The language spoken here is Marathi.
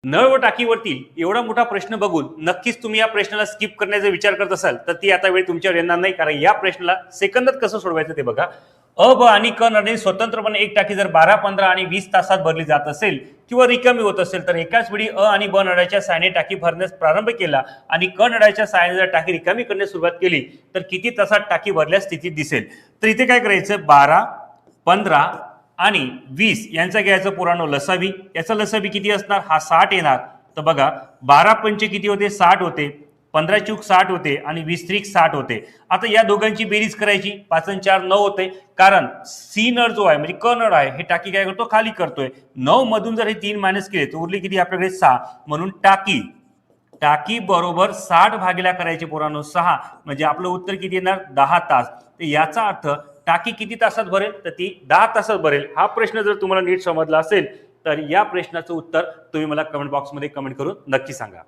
नळ व टाकीवरती एवढा मोठा प्रश्न बघून नक्कीच तुम्ही या प्रश्नाला स्किप करण्याचा विचार करत असाल तर ती आता वेळ तुमच्यावर येणार नाही, कारण या प्रश्नाला सेकंदात कसं सोडवायचं ते बघा. अ, ब आणि क नळाने स्वतंत्रपणे एक टाकी जर 12, 15 आणि 20 तासात भरली जात असेल किंवा रिकामी होत असेल तर एकाच वेळी अ आणि ब नळाच्या साहाय्याने टाकी भरण्यास प्रारंभ केला आणि क नळाच्या साहाय्याने जर टाकी रिकामी करण्यास सुरुवात केली तर किती तासात टाकी भरल्या स्थितीत दिसेल. तर इथे काय करायचं, 12, 15 आणि 20 यांचा घ्यायचं पुराणो लसावी. याचा लसावी किती असणार, हा 60 येणार. तर बघा 12 पंचे किती होते, 60 होते, 15 चूक 60 होते आणि 20 त्रिक 60 होते. आता या दोघांची बेरीज करायची, 5 आणि 4 9 होते, कारण सी नळ जो आहे म्हणजे क नळ आहे हे टाकी काय करतो, खाली करतोय. 9 मधून जर हे 3 मायनस केले तर उरले किती आपल्याकडे 6. म्हणून टाकी बरोबर 60 भागिला करायचे पोरांनो 6, म्हणजे आपलं उत्तर किती येणार, 10 तास. तर याचा अर्थ टाकी किती तासात भरेल, तर ती 10 तासात भरेल. हा प्रश्न जर तुम्हाला नीट समजला असेल तर या प्रश्नाचं उत्तर तुम्ही मला कमेंट बॉक्समध्ये कमेंट करून नक्की सांगा.